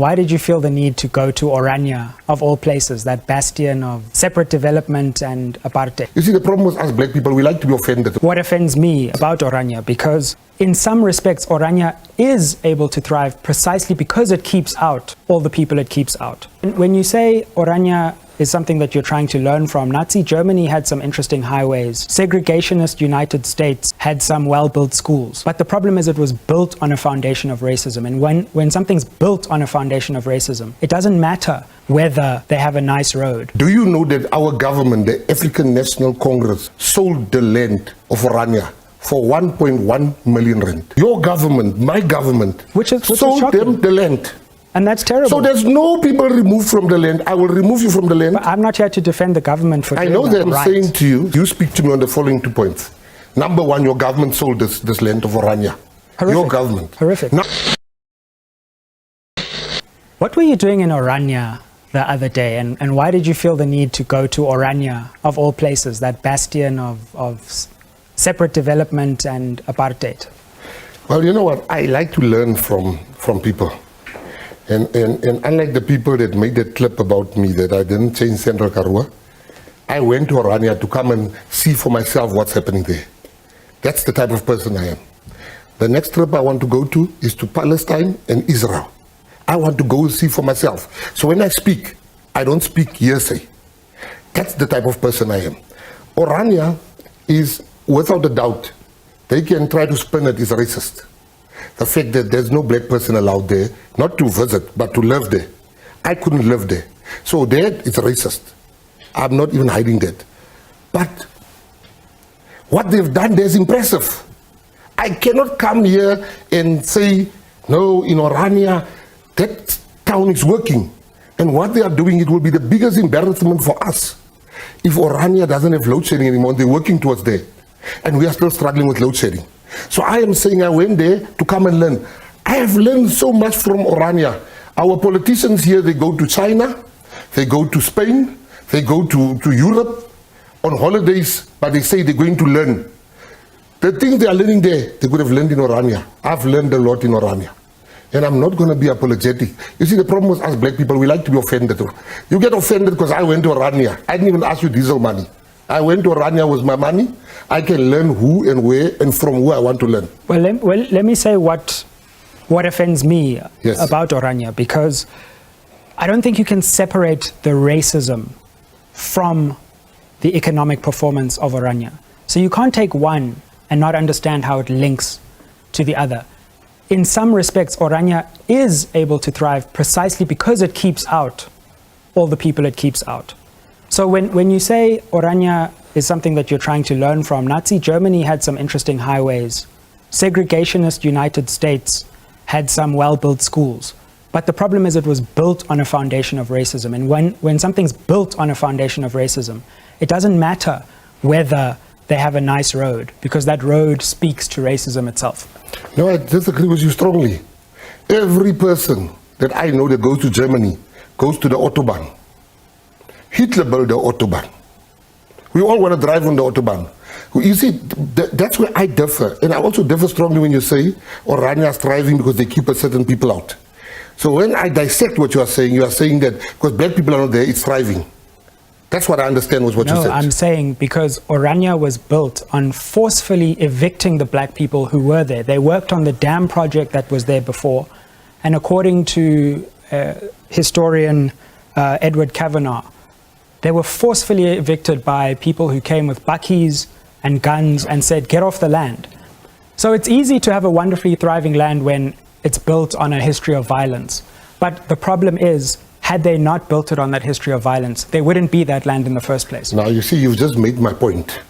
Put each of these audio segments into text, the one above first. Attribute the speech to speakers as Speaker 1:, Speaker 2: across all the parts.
Speaker 1: Why did you feel the need to go to Orania, of all places, that bastion of separate development and apartheid?
Speaker 2: You see, the problem with us black people, we like to be offended.
Speaker 1: What offends me about Orania? Because in some respects, Orania is able to thrive precisely because it keeps out all the people it keeps out. When you say Orania is something that you're trying to learn from, Nazi Germany had some interesting highways. Segregationist United States had some well-built schools. But the problem is it was built on a foundation of racism. And when something's built on a foundation of racism, it doesn't matter whether they have a nice road.
Speaker 2: Do you know that our government, the African National Congress, sold the land of Orania for 1.1 million rand? Your government, my government,
Speaker 1: which
Speaker 2: sold them the land.
Speaker 1: And that's terrible.
Speaker 2: So there's no people removed from the land. I will remove you from the land.
Speaker 1: But I'm not here to defend the government for doing
Speaker 2: I know that. I'm
Speaker 1: right.
Speaker 2: saying to you, you speak to me on the following 2 points. Number one, your government sold this land of Orania.
Speaker 1: Horrific.
Speaker 2: Your government.
Speaker 1: Horrific.
Speaker 2: Now,
Speaker 1: what were you doing in Orania the other day, and why did you feel the need to go to Orania, of all places, that bastion of separate development and apartheid?
Speaker 2: Well, you know what? I like to learn from people. And unlike the people that made that clip about me that I didn't change Central Karoo, I went to Orania to come and see for myself what's happening there. That's the type of person I am. The next trip I want to go to is to Palestine and Israel. I want to go see for myself. So when I speak, I don't speak hearsay. That's the type of person I am. Orania is, without a doubt, they can try to spin it is racist. The fact that there's no black person allowed there, not to visit, but to live there. I couldn't live there. So that is racist. I'm not even hiding that. But what they've done there is impressive. I cannot come here and say, no, in Orania, that town is working. And what they are doing, it will be the biggest embarrassment for us. If Orania doesn't have load shedding anymore, they're working towards that. And we are still struggling with load shedding. So I am saying I went there to come and learn. I have learned so much from Orania. Our politicians here, they go to China, they go to Spain, they go to Europe on holidays, but they say they're going to learn. The things they are learning there, they could have learned in Orania. I've learned a lot in Orania. And I'm not going to be apologetic. You see, the problem with us black people, we like to be offended. You get offended because I went to Orania. I didn't even ask you diesel money. I went to Orania with my money. I can learn who and where and from who I want to learn.
Speaker 1: Well, let me say what offends me about Orania, because I don't think you can separate the racism from the economic performance of Orania. So you can't take one and not understand how it links to the other. In some respects, Orania is able to thrive precisely because it keeps out all the people it keeps out. So when you say Orania is something that you're trying to learn from, Nazi Germany had some interesting highways. Segregationist United States had some well-built schools. But the problem is it was built on a foundation of racism. And when something's built on a foundation of racism, it doesn't matter whether they have a nice road, because that road speaks to racism itself.
Speaker 2: No, I disagree with you strongly. Every person that I know that goes to Germany goes to the Autobahn. Hitler built the Autobahn. We all want to drive on the Autobahn. You see, that's where I differ. And I also differ strongly when you say Orania is thriving because they keep a certain people out. So when I dissect what you are saying that because black people are not there, it's thriving. That's what I understand was what you said.
Speaker 1: No, I'm saying because Orania was built on forcefully evicting the black people who were there. They worked on the dam project that was there before. And according to historian Edward Kavanagh, they were forcefully evicted by people who came with bakkies and guns and said, get off the land. So it's easy to have a wonderfully thriving land when it's built on a history of violence. But the problem is, had they not built it on that history of violence, there wouldn't be that land in the first place.
Speaker 2: Now, you see, you've just made my point.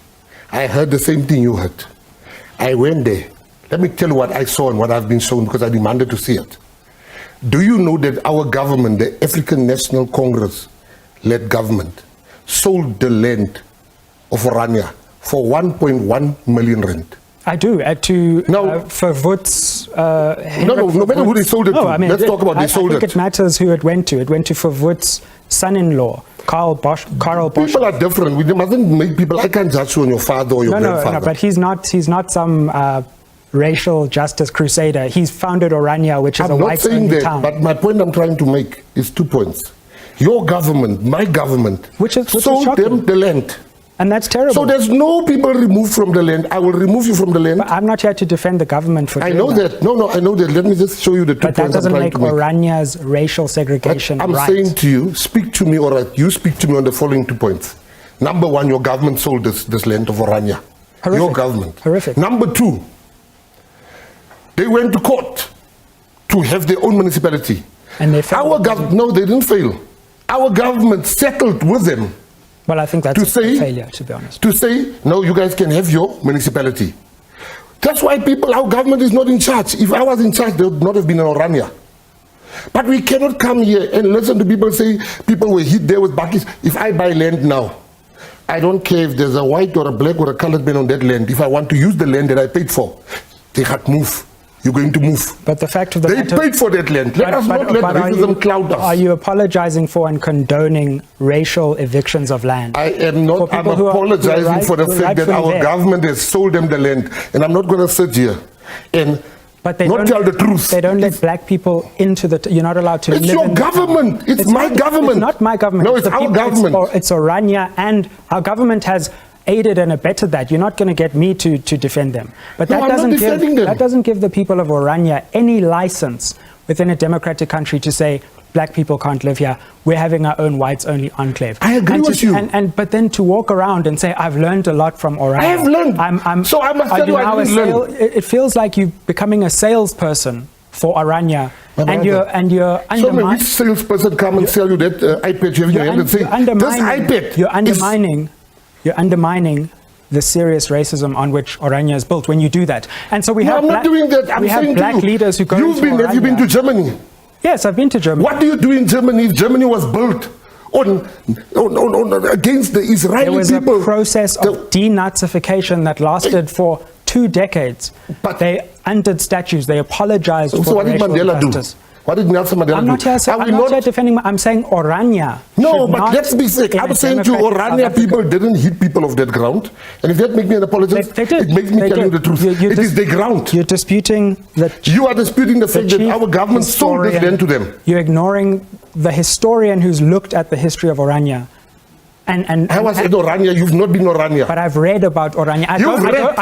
Speaker 2: I heard the same thing you heard. I went there. Let me tell you what I saw and what I've been shown because I demanded to see it. Do you know that our government, the African National Congress-led government, sold the land of Orania for 1.1 million rand?
Speaker 1: I do. For Woods.
Speaker 2: No matter who they sold it to. I mean, let's talk about they sold it.
Speaker 1: I think it matters who it went to. It went to Woods' son-in-law, Karl Bosch.
Speaker 2: People are different. We mustn't make people. I can't judge you on your father or your grandfather.
Speaker 1: No, but he's not some racial justice crusader. He's founded Orania, which is a whites-only town.
Speaker 2: But my point I'm trying to make is 2 points. Your government, my government,
Speaker 1: which
Speaker 2: sold them the land.
Speaker 1: And that's terrible.
Speaker 2: So there's no people removed from the land. I will remove you from the land.
Speaker 1: But I'm not here to defend the government for doing
Speaker 2: that. I know that. No, I know that. Let me just show you the 2 points.
Speaker 1: But that doesn't make Orania's racial segregation
Speaker 2: right. I'm saying to you, speak to me, all right. You speak to me on the following 2 points. Number 1, your government sold this land of Orania.
Speaker 1: Horrific.
Speaker 2: Your government.
Speaker 1: Horrific.
Speaker 2: Number 2, they went to court to have their own municipality.
Speaker 1: And they failed.
Speaker 2: No, they didn't fail. Our government settled with them.
Speaker 1: Well, I think that's a failure, to be honest.
Speaker 2: To say, no, you guys can have your municipality. That's why our government is not in charge. If I was in charge, there would not have been an Orania. But we cannot come here and listen to people say people were hit there with buckets. If I buy land now, I don't care if there's a white or a black or a colored man on that land. If I want to use the land that I paid for, they can't move. You're going to move.
Speaker 1: But the fact of the matter...
Speaker 2: They paid for that land. Let us not let racism cloud us.
Speaker 1: Are you apologizing for and condoning racial evictions of land?
Speaker 2: I am not. I'm apologizing for the fact that our government has sold them the land. And I'm not going to sit here and not tell the truth.
Speaker 1: They don't let black people into the... You're not allowed to live in...
Speaker 2: It's your government. It's my government.
Speaker 1: It's not my government.
Speaker 2: No, it's our government.
Speaker 1: It's Orania, and our government has aided and abetted that. You're not going to get me to defend them. But that doesn't give the people of Orania any license within a democratic country to say black people can't live here. We're having our own whites-only enclave.
Speaker 2: I agree with you.
Speaker 1: But then to walk around and say, I've learned a lot from Orania.
Speaker 2: I have learned. So I must tell you, I didn't learn.
Speaker 1: It feels like you're becoming a salesperson for Orania. And you're undermining...
Speaker 2: So which salesperson come and sell you that iPad you have in your hand and say, this iPad...
Speaker 1: You're undermining the serious racism on which Orania is built when you do that. And so we have...
Speaker 2: I'm not doing that. I'm saying
Speaker 1: black leaders who go
Speaker 2: into Orania. Have you been to Germany?
Speaker 1: Yes, I've been to Germany.
Speaker 2: What do you do in Germany if Germany was built against the Israeli people?
Speaker 1: There was a process of denazification that lasted for 2 decades. But they undid statues. They apologized for
Speaker 2: what did Mandela
Speaker 1: injustice.
Speaker 2: do? What did Nelson Mandela
Speaker 1: I'm not here defending... I'm saying Orania.
Speaker 2: No, but let's be sick. I'm saying to Orania people didn't hit people off that ground. And if that makes me an apologist, it makes me tell you the truth. It is their ground.
Speaker 1: You're disputing that...
Speaker 2: You are disputing the fact that our government sold this land to them.
Speaker 1: You're ignoring the historian who's looked at the history of Orania.
Speaker 2: I was at Orania. You've not been Orania.
Speaker 1: But I've read about Orania. I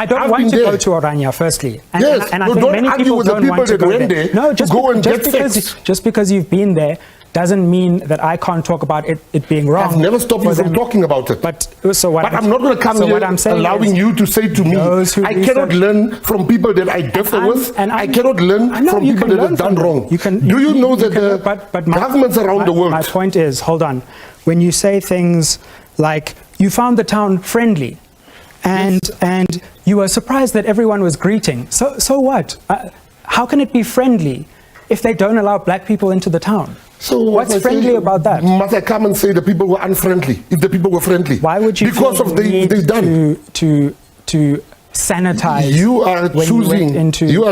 Speaker 1: don't want to go to Orania, firstly. And I think many people don't want to go there. No, just because you've been there doesn't mean that I can't talk about it being wrong.
Speaker 2: I've never stopped you from talking about it.
Speaker 1: But I'm
Speaker 2: not going to come here allowing you to say to me, I cannot learn from people that I differ with. I cannot learn from people that have done wrong. Do you know that the governments around the world...
Speaker 1: My point is, hold on. When you say things like, you found the town friendly, and you were surprised that everyone was greeting. So what? How can it be friendly if they don't allow black people into the town? So what's friendly about that?
Speaker 2: Must I come and say the people were unfriendly if the people were friendly?
Speaker 1: Why would you
Speaker 2: because of they done
Speaker 1: to sanitize?
Speaker 2: You are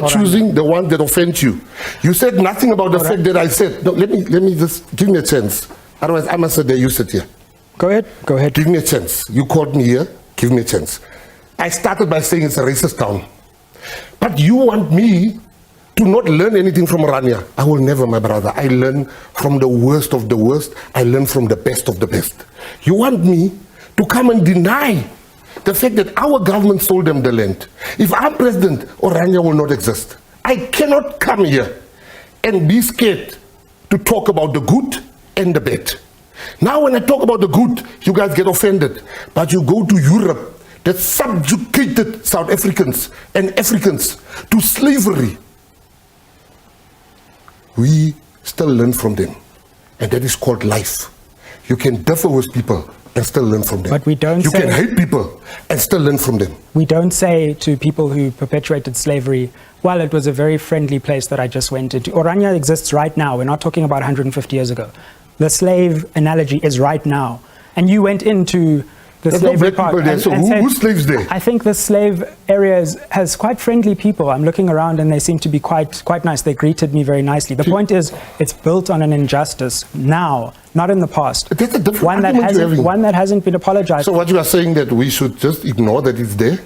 Speaker 2: choosing the one that offends you. You said nothing about the fact that I said. No, let me just give me a chance. Otherwise, I must sit there. You sit here.
Speaker 1: Go ahead.
Speaker 2: Give me a chance. You called me here. Give me a chance. I started by saying it's a racist town. But you want me to not learn anything from Orania. I will never, my brother. I learn from the worst of the worst. I learn from the best of the best. You want me to come and deny the fact that our government sold them the land. If I'm president, Orania will not exist. I cannot come here and be scared to talk about the good and the bad. Now when I talk about the good, you guys get offended. But you go to Europe that subjugated South Africans and Africans to slavery. We still learn from them. And that is called life. You can differ with people and still learn from them.
Speaker 1: But we don't
Speaker 2: You can hate people and still learn from them.
Speaker 1: We don't say to people who perpetuated slavery, well, it was a very friendly place that I just went into. Orania exists right now. We're not talking about 150 years ago. The slave analogy is right now. And you went into the slavery part.
Speaker 2: So who slaves there?
Speaker 1: I think the slave area has quite friendly people. I'm looking around and they seem to be quite nice. They greeted me very nicely. The point is, it's built on an injustice now, not in the past.
Speaker 2: That's a different
Speaker 1: one that hasn't been apologized.
Speaker 2: So what you are saying that we should just ignore that it's there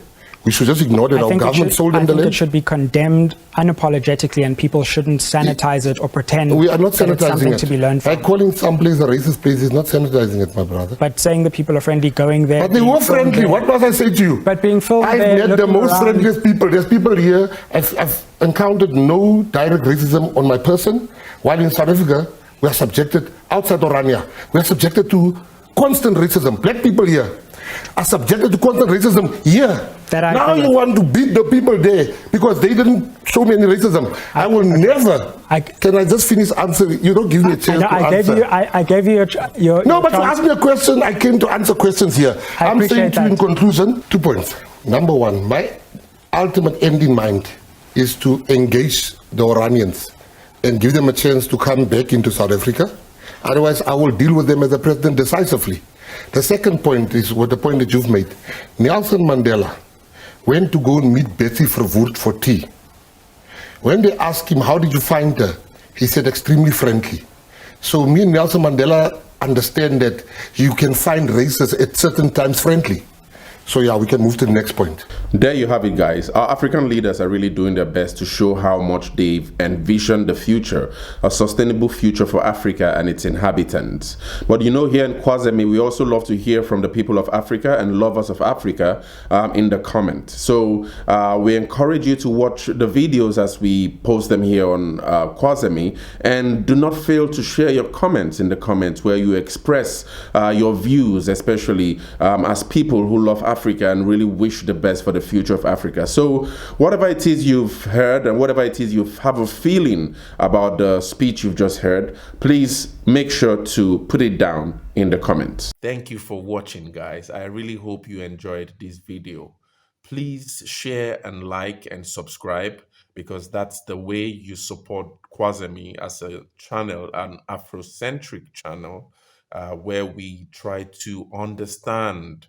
Speaker 2: We should just ignore that our government sold them the land?
Speaker 1: I think it should be condemned unapologetically, and people shouldn't sanitize it or pretend
Speaker 2: we are not
Speaker 1: that it's something to be learned from.
Speaker 2: By calling some place a racist place is not sanitizing it, my brother.
Speaker 1: But saying the people are friendly, going there.
Speaker 2: But they were friendly. What must I say to you?
Speaker 1: But being filmed
Speaker 2: I've
Speaker 1: there,
Speaker 2: met the most friendliest people. There's people here. I've encountered no direct racism on my person, while in South Africa, we are subjected, outside Orania, we are subjected to constant racism. Black people here are subjected to constant racism here. Now you want to beat the people there because they didn't show me any racism. I will never. Can I just finish answering? You don't give me a chance to answer.
Speaker 1: I gave you your
Speaker 2: No, but to ask me a question, I came to answer questions here. I'm saying to you in conclusion, 2 points. Number one, my ultimate end in mind is to engage the Oranians and give them a chance to come back into South Africa. Otherwise, I will deal with them as a president decisively. The second point is what the point that you've made. Nelson Mandela went to go and meet Betty Verwoerd for tea. When they asked him, how did you find her? He said, extremely friendly. So me and Nelson Mandela understand that you can find races at certain times friendly. So yeah, we can move to the next point.
Speaker 3: There you have it, guys. Our African leaders are really doing their best to show how much they've envisioned the future, a sustainable future for Africa and its inhabitants. But you know, here in Kwazemi, we also love to hear from the people of Africa and lovers of Africa in the comments. So we encourage you to watch the videos as we post them here on Kwazemi, and do not fail to share your comments in the comments where you express your views, especially as people who love Africa and really wish the best for the future of Africa. So whatever it is you've heard and whatever it is you have a feeling about the speech you've just heard, please make sure to put it down in the comments. Thank you for watching, guys. I really hope you enjoyed this video. Please share and like and subscribe, because that's the way you support Kwazemi as a channel, an Afrocentric channel, where we try to understand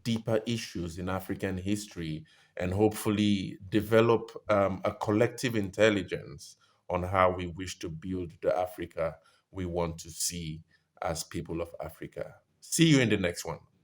Speaker 3: deeper issues in African history and hopefully develop a collective intelligence on how we wish to build the Africa we want to see as people of Africa. See you in the next one.